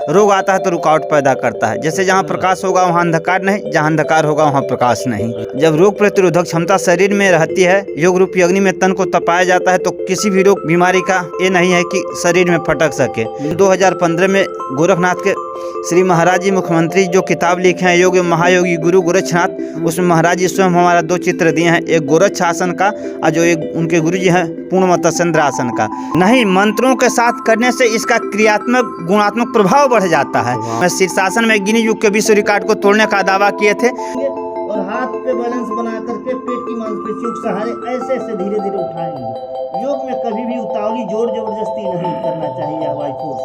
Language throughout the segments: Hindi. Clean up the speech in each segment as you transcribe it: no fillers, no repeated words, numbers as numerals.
रोग आता है तो रुकावट पैदा करता है। जैसे जहाँ प्रकाश होगा वहाँ अंधकार नहीं, जहाँ अंधकार होगा वहाँ प्रकाश नहीं। जब रोग प्रतिरोधक क्षमता शरीर में रहती है, योग रूपी अग्नि में तन को तपाया जाता है, तो किसी भी रोग बीमारी का ये नहीं है कि शरीर में फटक सके। 2015 में गोरखनाथ के श्री महाराज जी मुख्यमंत्री जो किताब लिखे हैं योग महायोगी गुरु गोरक्षनाथ, उसमें महाराज जी स्वयं हमारा 2 चित्र दिए हैं, एक गोरक्ष आसन का और जो एक उनके गुरु जी हैं पूर्ण चंद्र आसन का। नहीं, मंत्रों के साथ करने से इसका क्रियात्मक गुणात्मक प्रभाव बढ़ जाता है। मैं शीर्षासन में गिनीज बुक के विश्व रिकॉर्ड को तोड़ने का दावा किए थे। और हाथ पे बैलेंस बना करके पेट की मांसपेशियों के सहारे ऐसे ऐसे धीरे धीरे उठाएंगे। योग में कभी भी उतावली जोर जबरदस्ती नहीं करना चाहिए। By force.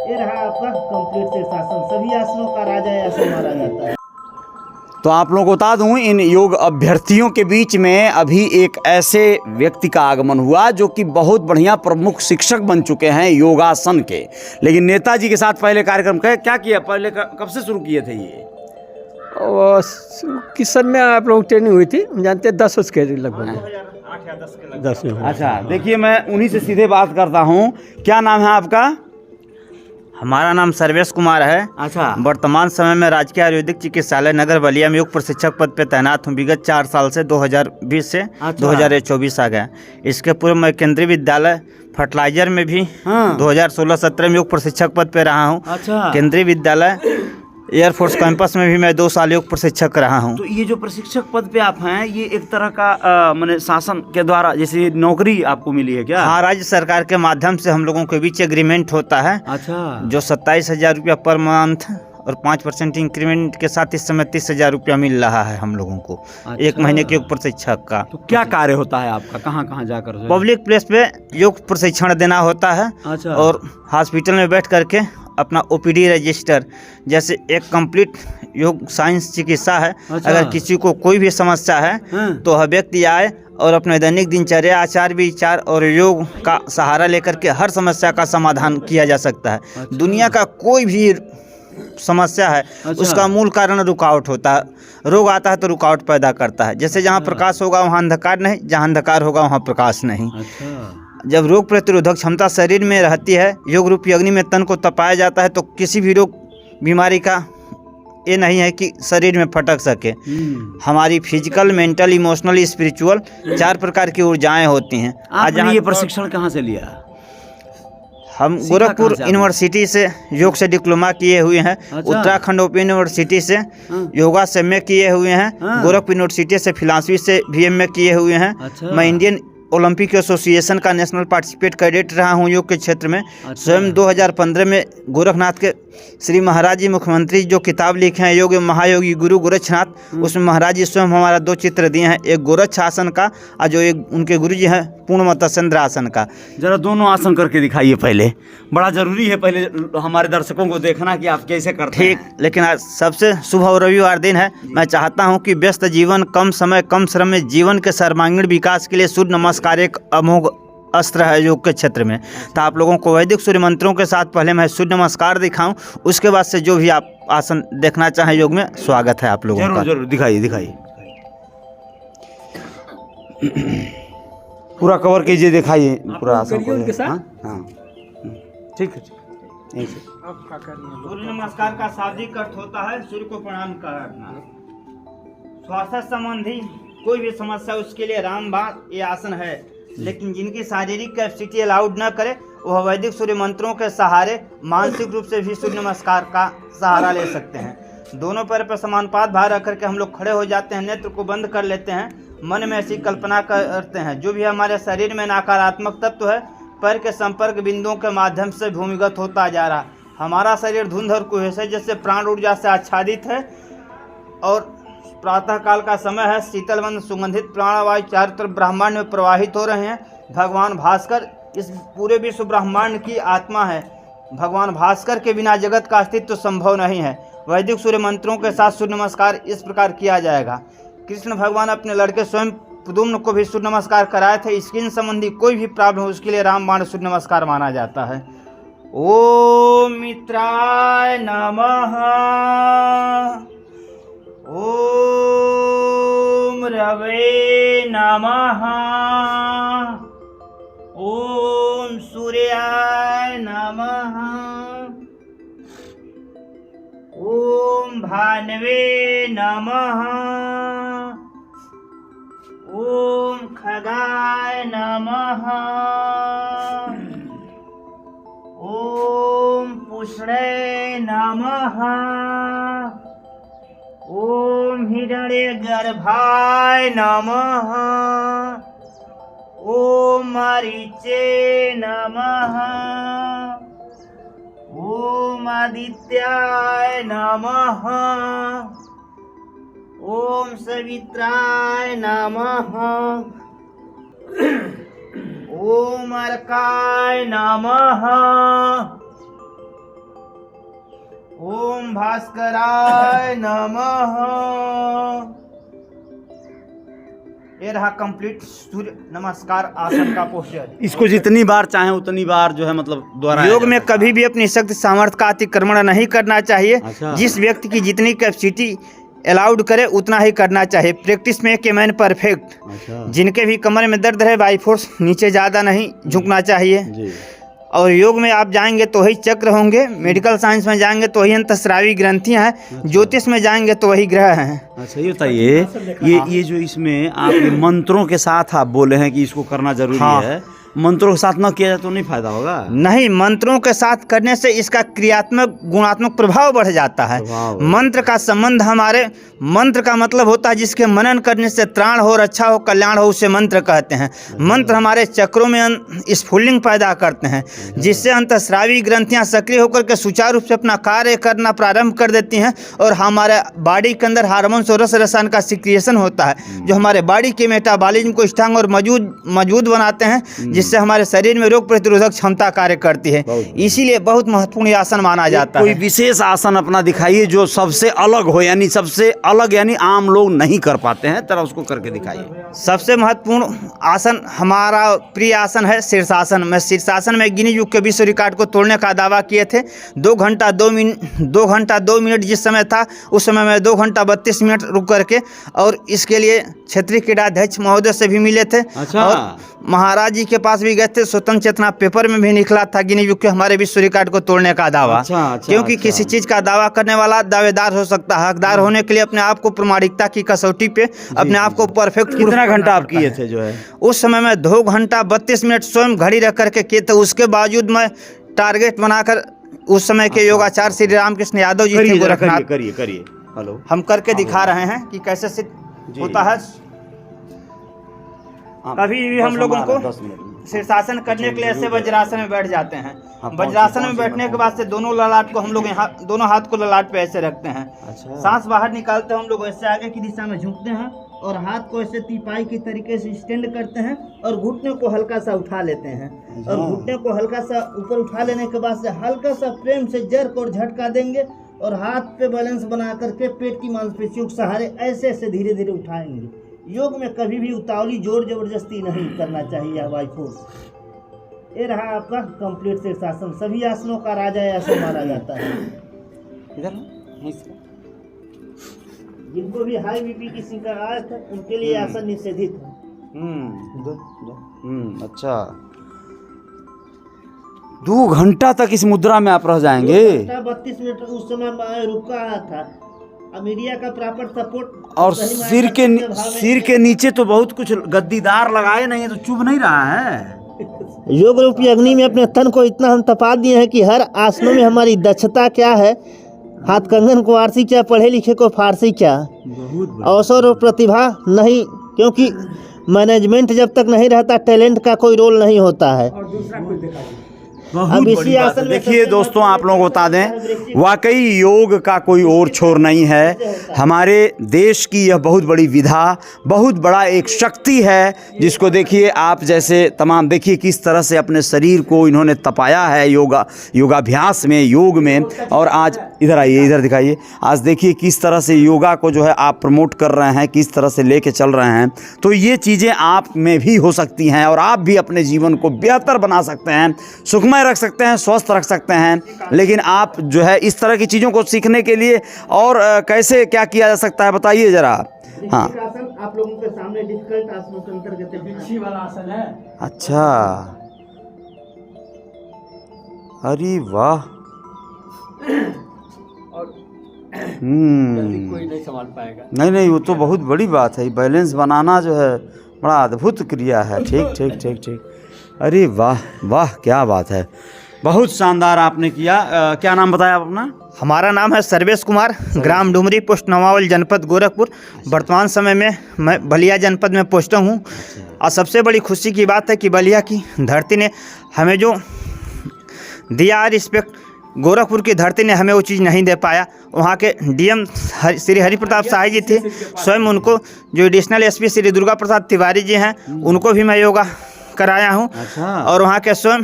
ये रहा आपका कंप्लीट शीर्षासन। सभी आसनों का राजा आसन माना जाता है। तो आप लोगों को बता दूं, इन योग अभ्यर्थियों के बीच में अभी एक ऐसे व्यक्ति का आगमन हुआ जो कि बहुत बढ़िया प्रमुख शिक्षक बन चुके हैं योगासन के। लेकिन नेताजी के साथ पहले कार्यक्रम क्या किया, पहले कब से शुरू किए थे ये? किस सन में आप लोग ट्रेनिंग हुई थी, जानते हैं 10 के लगभग 2008 या 10 के 10 में। अच्छा, देखिए मैं उन्हीं से सीधे बात करता हूँ। क्या नाम है आपका? हमारा नाम सर्वेश कुमार है। अच्छा, वर्तमान समय में राजकीय आयुर्वेदिक चिकित्सालय नगर बलिया में योग प्रशिक्षक पद पर तैनात हूँ विगत 4 साल से, 2020 से 2024 आ गया। इसके पूर्व मैं केंद्रीय विद्यालय फर्टिलाइजर में भी 2016-17 में योग प्रशिक्षक पद पर रहा हूँ। अच्छा, केंद्रीय विद्यालय एयरफोर्स कैंपस में भी मैं 2 साल योग प्रशिक्षक रहा हूँ। तो ये जो प्रशिक्षक पद पे आप हैं, ये एक तरह का माने शासन के द्वारा जैसे नौकरी आपको मिली है क्या? हाँ, राज्य सरकार के माध्यम से हम लोगों के बीच एग्रीमेंट होता है। अच्छा, जो 27,000 रुपया पर मंथ और 5% इंक्रीमेंट के साथ इस समय 30,000 रुपया मिल रहा है हम लोगों को। अच्छा। 1 महीने के योग प्रशिक्षक का। तो क्या कार्य होता है आपका, कहाँ कहाँ जाकर? पब्लिक प्लेस पे योग प्रशिक्षण देना होता है। अच्छा, और हॉस्पिटल में बैठ करके अपना ओपीडी रजिस्टर, जैसे एक कंप्लीट योग साइंस चिकित्सा है। अच्छा। अगर किसी को कोई भी समस्या है तो वह व्यक्ति आए और अपने दैनिक दिनचर्या, आचार विचार और योग का सहारा लेकर के हर समस्या का समाधान किया जा सकता है। अच्छा। दुनिया का कोई भी समस्या है, अच्छा। उसका मूल कारण रुकावट होता है। रोग आता है तो रुकावट पैदा करता है। जैसे जहाँ प्रकाश होगा वहाँ अंधकार नहीं, जहाँ अंधकार होगा वहाँ प्रकाश नहीं। अच्छा, जब रोग प्रतिरोधक क्षमता शरीर में रहती है, योग रूपी अग्नि में तन को तपाया जाता है, तो किसी भी रोग बीमारी का ये नहीं है कि शरीर में फटक सके। हमारी फिजिकल, मेंटल, इमोशनल, स्पिरिचुअल 4 प्रकार की ऊर्जाएं होती हैं। आपने ये प्रशिक्षण कहाँ से लिया? हम सीखा गोरखपुर कहाँ से आपने? यूनिवर्सिटी से योग से डिप्लोमा किए हुए हैं। अच्छा। उत्तराखंड ओपन यूनिवर्सिटी से योगा से एमए किए हुए हैं। गोरखपुर यूनिवर्सिटी से फिलॉसफी से भी एमए किए हुए हैं। अच्छा। मैं इंडियन ओलंपिक एसोसिएशन का नेशनल पार्टिसिपेट कैडेट रहा हूँ योग के क्षेत्र में। अच्छा। स्वयं 2015 में गोरखनाथ के श्री महाराज जी मुख्यमंत्री जो किताब लिखे हैं योग महायोगी गुरु गोरक्षनाथ, उसमें महाराज जी स्वयं हमारा 2 चित्र दिए हैं, एक गोरक्ष आसन का और जो एक उनके गुरु जी हैं पूर्ण चंद्र आसन का। जरा दोनों आसन करके दिखाइए पहले, बड़ा जरूरी है पहले हमारे दर्शकों को देखना कि आप कैसे करते हैं। ठीक, लेकिन आज सबसे शुभ और रविवार दिन है। मैं चाहता हूं कि व्यस्त जीवन, कम समय, कम श्रम में जीवन के सर्वांगीण विकास के लिए सूर्य नमस्कार एक अमोघ अस्त्र है योग के क्षेत्र में। तो आप लोगों को वैदिक सूर्य मंत्रों के साथ पहले मैं सूर्य नमस्कार दिखाऊं, उसके बाद से जो भी आप आसन देखना चाहें योग में, स्वागत है आप लोगों का। जरूर जरूर दिखाइए दिखाइए, पूरा कवर कीजिए, दिखाइए पूरा आसन को। उनके साथ? हाँ, ठीक है, यहीं से। सूर्य नमस्कार का शाब्दिक अर्थ होता है सूर्य को प्रणाम करना। स्वास्थ्य संबंधी कोई भी समस्या, उसके लिए रामबाण ये आसन है। लेकिन जिनकी शारीरिक कैपेसिटी अलाउड न करे, वह वैदिक सूर्य मंत्रों के सहारे मानसिक रूप से भी सूर्य नमस्कार का सहारा ले सकते हैं। दोनों पैर पर समानुपात भार रख करके हम लोग खड़े हो जाते हैं, नेत्र को बंद कर लेते हैं, मन में ऐसी कल्पना करते हैं जो भी हमारे शरीर में नकारात्मक तत्व है, पैर के संपर्क बिंदुओं के माध्यम से भूमिगत होता जा रहा। हमारा शरीर धुंध और कुहेसा जैसे प्राण ऊर्जा से आच्छादित है। और प्रातः काल का समय है, शीतलमंद सुगंधित प्राणवायु चारों तरफ ब्रह्मांड में प्रवाहित हो रहे हैं। भगवान भास्कर इस पूरे विश्व ब्रह्मांड की आत्मा है। भगवान भास्कर के बिना जगत का अस्तित्व संभव नहीं है। वैदिक सूर्य मंत्रों के साथ सूर्य नमस्कार इस प्रकार किया जाएगा। कृष्ण भगवान अपने लड़के स्वयं प्रद्युम्न को भी सूर्य नमस्कार कराए थे। स्किन संबंधी कोई भी प्रॉब्लम हो, उसके लिए रामबाण सूर्य नमस्कार माना जाता है। ओम मित्राय नमः, ओम रवे नमः, ओम सूर्याय नमः, भानवे नमः। ओम खगाय नमः। ओम पुष्णे नमः। ओम हिरण्यगर्भाय नमः। ओम मरीचे नमः। ओम आदित्याय नमः। ओम सवित्राय नमः। ओम अर्काय नमः। ओम भास्कराय नमः। ये रहा कंप्लीट सूर्य नमस्कार आसन का पोस्टर। इसको जितनी बार चाहें उतनी बार जो है मतलब दोहराया योग में जा सकता कभी भी अपनी शक्ति सामर्थ्य का अतिक्रमण नहीं करना चाहिए। अच्छा। जिस व्यक्ति की जितनी कैपेसिटी अलाउड करे उतना ही करना चाहिए। प्रैक्टिस में के मैन परफेक्ट। है। अच्छा जिनके भी कमर में दर्द है बाई फोर्स नीचे ज़्यादा नहीं झुकना चाहिए। जी। और योग में आप जाएंगे तो वही चक्र होंगे, मेडिकल साइंस में जाएंगे तो वही अंतःस्रावी ग्रंथियां हैं, ज्योतिष में जाएंगे तो वही ग्रह हैं। अच्छा ये बताइए, ये जो इसमें आप ये मंत्रों के साथ आप बोले हैं कि इसको करना जरूरी हाँ। है, मंत्रों के साथ ना किया जाए तो नहीं फायदा होगा? नहीं, मंत्रों के साथ करने से इसका क्रियात्मक गुणात्मक प्रभाव बढ़ जाता है। प्रभाव। मंत्र का संबंध हमारे मंत्र का मतलब होता है जिसके मनन करने से त्राण हो, रक्षा हो, कल्याण हो, उसे मंत्र कहते हैं। मंत्र हमारे चक्रों में स्फुलिंग पैदा करते हैं जिससे अंतःस्रावी ग्रंथियां सक्रिय होकर के सुचारू रूप से अपना कार्य करना प्रारंभ कर देती हैं और हमारे बॉडी के अंदर हार्मोन्स और रस रसायन का सिक्रिएशन होता है जो हमारे बॉडी के मेटाबॉलिज्म को स्ट्रांग और मजबूत बनाते हैं, जिससे हमारे शरीर में रोग प्रतिरोधक क्षमता कार्य करती है। इसीलिए बहुत महत्वपूर्ण आसन माना जाता कोई है। विशेष आसन अपना दिखाइए जो सबसे अलग हो, यानी सबसे अलग यानी आम लोग नहीं कर पाते हैं, तरह उसको करके दिखाइए। सबसे महत्वपूर्ण आसन हमारा प्रिय आसन है शीर्षासन। मैं शीर्षासन में गिनीज बुक के विश्व रिकॉर्ड को तोड़ने का दावा किए थे। 2 घंटा 2 मिनट जिस समय था उस समय मैं 2 घंटा 32 मिनट रुक करके और इसके लिए क्षेत्रीय क्रीड़ाध्यक्ष महोदय से भी मिले थे। अच्छा। और महाराज जी के पास भी गए थे। स्वतंत्र चेतना पेपर में भी निकला था गिनीज बुक के हमारे विश्व रिकॉर्ड को तोड़ने का दावा। अच्छा, क्योंकि किसी चीज़ का दावा करने वाला दावेदार हो सकता है। हकदार होने के लिए अपने आप को प्रामाणिकता की कसौटी पे अपने आप को परफेक्ट कितना घंटा आप किए थे जो है? उस समय में 2 घंटा 32 मिनट स्वयं घड़ी रख करके किए थे। उसके बावजूद मैं टारगेट बनाकर उस समय के योगाचार श्री रामकृष्ण यादव जी थे गोरखनाथ, करिए। हेलो, हम करके दिखा रहे हैं कि कैसे सिद्ध होता है। कभी भी हम लोगों को 10 मिनट शीर्षासन करने के लिए ऐसे वज्रासन में बैठ जाते हैं। वज्रासन में बैठने के बाद से दोनों ललाट को हम लोग यहाँ दोनों हाथ को ललाट पे ऐसे रखते हैं। अच्छा। सांस बाहर निकालते हैं हम लोग ऐसे आगे की दिशा में झुकते हैं और हाथ को ऐसे तिपाई की तरीके से स्टैंड करते हैं और घुटने को हल्का सा उठा लेते हैं। और घुटने को हल्का सा ऊपर उठा लेने के बाद से हल्का सा प्रेम से जर्क और झटका देंगे और हाथ पे बैलेंस बना करके पेट की मांसपेशियों के सहारे ऐसे ऐसे धीरे धीरे उठाएंगे। योग में कभी भी उतावली जोर जबरदस्ती नहीं करना चाहिए बाई फोर्स। ये रहा आपका कंप्लीट शीर्षासन। सभी आसनों का राजा आसन माना जाता है। इधर जिनको भी हाई बीपी की शिकायत है उनके लिए आसन निषेधित है। अच्छा, 2 घंटा तक इस मुद्रा में आप रह जाएंगे? 32 मिनट उस समय मैं रुका था। मीडिया का प्रॉपर सपोर्ट और सिर के नीचे तो बहुत कुछ गद्दीदार लगाए नहीं है तो चुभ नहीं रहा है? योग रूपी अग्नि में अपने तन को इतना हम तपा दिए हैं कि हर आसनों में हमारी दक्षता क्या है, हाथ कंगन को आरसी क्या, पढ़े लिखे को फारसी क्या, अवसर और प्रतिभा नहीं, क्योंकि मैनेजमेंट जब तक नहीं रहता टैलेंट का कोई रोल नहीं होता है। बहुत बड़ी बात है। देखिए दोस्तों, आप लोगों को बता दें, वाकई योग का कोई और छोर नहीं है। हमारे देश की यह बहुत बड़ी विधा, बहुत बड़ा एक शक्ति है जिसको देखिए आप जैसे तमाम देखिए किस तरह से अपने शरीर को इन्होंने तपाया है योगाभ्यास में, योग में। और आज इधर आइए, इधर दिखाइए। आज देखिए किस तरह से योगा को जो है आप प्रमोट कर रहे हैं, किस तरह से लेके चल रहे हैं। तो ये चीज़ें आप में भी हो सकती हैं और आप भी अपने जीवन को बेहतर बना सकते हैं, सुखमय रख सकते हैं, स्वस्थ रख सकते हैं। लेकिन आप जो है इस तरह की चीज़ों को सीखने के लिए और कैसे क्या किया जा सकता है बताइए ज़रा। हाँ, आसन आप लोगों के सामने डिफिकल्ट आसनों के अंतर्गत बिच्छी वाला आसन है। अच्छा, अरे वाह। और जल्दी कोई नहीं संभाल पाएगा। नहीं नहीं, वो तो बहुत बड़ी बात है। बैलेंस बनाना जो है बड़ा अद्भुत क्रिया है। ठीक ठीक ठीक ठीक। अरे वाह वाह, क्या बात है, बहुत शानदार आपने किया। क्या नाम बताया आप अपना? हमारा नाम है सर्वेश कुमार, ग्राम डुमरी, पोस्ट नवावल, जनपद गोरखपुर। वर्तमान समय में मैं बलिया जनपद में पोस्ट हूँ। और सबसे बड़ी खुशी की बात है कि बलिया की धरती ने हमें जो दिया रिस्पेक्ट, गोरखपुर की धरती ने हमें वो चीज़ नहीं दे पाया। वहाँ के डीएम श्री हरि प्रताप शाही जी थे, स्वयं उनको, जो एडिशनल एसपी श्री दुर्गा प्रसाद तिवारी जी हैं, उनको भी मैं योगा कराया हूँ। और वहाँ के स्वयं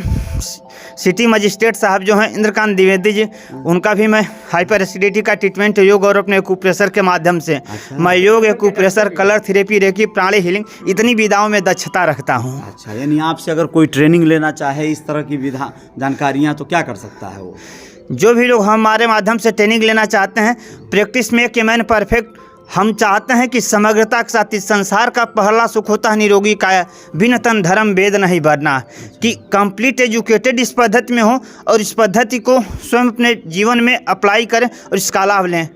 सिटी मजिस्ट्रेट साहब जो हैं इंद्रकांत द्विवेदी जी, उनका भी मैं हाइपर एसिडिटी का ट्रीटमेंट योग और अपने एक्यूप्रेशर के माध्यम से मैं योग, एक्यूप्रेशर, कलर थेरेपी, रेकी, प्राणी हीलिंग, इतनी विधाओं में दक्षता रखता हूँ। अच्छा, यानी आपसे अगर कोई ट्रेनिंग लेना चाहे इस तरह की विधा जानकारियाँ, तो क्या कर सकता है वो? जो भी लोग हमारे माध्यम से ट्रेनिंग लेना चाहते हैं, practice make a man perfect, हम चाहते हैं कि समग्रता के साथ इस संसार का पहला सुख होता है निरोगी काया, बिन तन धर्म वेद नहीं बढ़ना, कि कंप्लीट एजुकेटेड इस पद्धति में हो और इस पद्धति को स्वयं अपने जीवन में अप्लाई करें और इसका लाभ लें।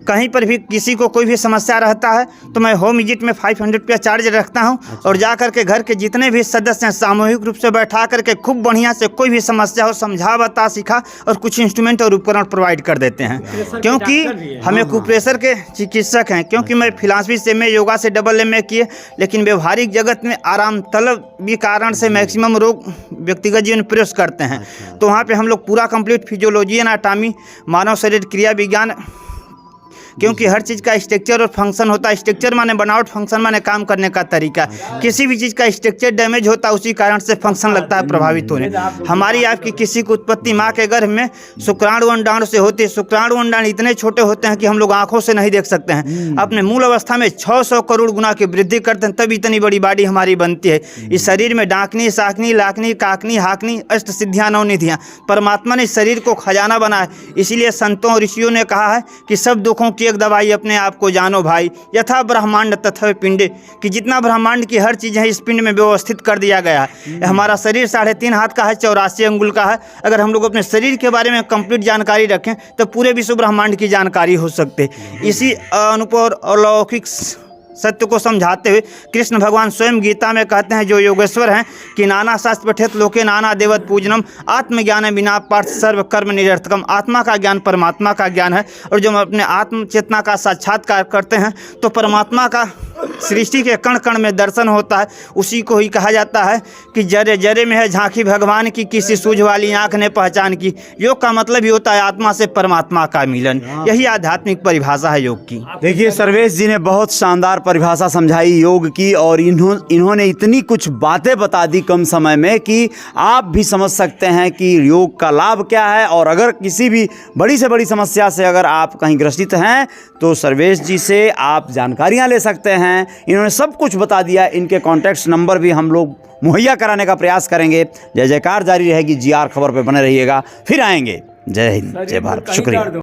कहीं पर भी किसी को कोई भी समस्या रहता है तो मैं होम विजिट में 500 रुपया चार्ज रखता हूं। और जा कर के घर के जितने भी सदस्य हैं सामूहिक रूप से बैठा करके खूब बढ़िया से कोई भी समस्या हो समझा बता सिखा और कुछ इंस्ट्रूमेंट और उपकरण प्रोवाइड कर देते हैं, क्योंकि हम एक्यूप्रेशर के चिकित्सक हैं। क्योंकि मैं फिलॉसफी से, मैं योगा से डबल MA किए, लेकिन व्यवहारिक जगत में आराम तलब भी कारण से मैक्सिमम रोग व्यक्तिगत जीवन प्रवेश करते हैं। तो वहाँ पे हम लोग पूरा कंप्लीट फिजियोलॉजी, एनाटॉमी, मानव शरीर क्रिया विज्ञान, क्योंकि हर चीज़ का स्ट्रक्चर और फंक्शन होता है। स्ट्रक्चर माने बनावट, फंक्शन माने काम करने का तरीका। किसी भी चीज़ का स्ट्रक्चर डैमेज होता है, उसी कारण से फंक्शन लगता है प्रभावित होने। हमारी आपकी किसी की उत्पत्ति माँ के गर्भ में शुक्राणु अंडाणु से होती है। शुक्राणु अंडाणु इतने छोटे होते हैं कि हम लोग आंखों से नहीं देख सकते हैं। अपने मूल अवस्था में 600 करोड़ गुना की वृद्धि करते हैं, तब इतनी बड़ी बॉडी हमारी बनती है। इस शरीर में डाकनी, साकनी, लाकनी, काकनी, हाकनी, अष्ट सिद्धियाँ, 9 निधियाँ। परमात्मा ने इस शरीर को खजाना बनाया। इसीलिए संतों और ऋषियों ने कहा है कि सब दुखों की एक दवाई अपने आप को जानो भाई, यथा ब्रह्मांड तथा पिंड, कि जितना ब्रह्मांड की हर चीज़ है इस पिंड में व्यवस्थित कर दिया गया है। हमारा शरीर 3.5 हाथ का है, 84 अंगुल का है। अगर हम लोग अपने शरीर के बारे में कंप्लीट जानकारी रखें तो पूरे विश्व ब्रह्मांड की जानकारी हो सकती है। इसी अनुभव अलौकिक सत्य को समझाते हुए कृष्ण भगवान स्वयं गीता में कहते हैं, जो योगेश्वर हैं, कि नाना शास्त्र पठेत लोके नाना देवत पूजनम, आत्मज्ञान बिना पार्थ सर्व कर्म निरर्थकम। आत्मा का ज्ञान परमात्मा का ज्ञान है, और जब हम अपने आत्म चेतना का साक्षात्कार करते हैं तो परमात्मा का सृष्टि के कण कण में दर्शन होता है। उसी को ही कहा जाता है कि जरे जरे में है झांकी भगवान की, किसी सूझ वाली आँख ने पहचान की। योग का मतलब ही होता है आत्मा से परमात्मा का मिलन। यही आध्यात्मिक परिभाषा है योग की। देखिए, सर्वेश जी ने बहुत शानदार परिभाषा समझाई योग की, और इन्होंने इतनी कुछ बातें बता दी कम समय में कि आप भी समझ सकते हैं कि योग का लाभ क्या है। और अगर किसी भी बड़ी से बड़ी समस्या से अगर आप कहीं ग्रसित हैं तो सर्वेश जी से आप जानकारियां ले सकते हैं। इन्होंने सब कुछ बता दिया। इनके कॉन्टैक्ट नंबर भी हम लोग मुहैया कराने का प्रयास करेंगे। जय जयकार जारी रहेगी। GR खबर पे बने रहिएगा, फिर आएंगे। जय हिंद, जय भारत, शुक्रिया।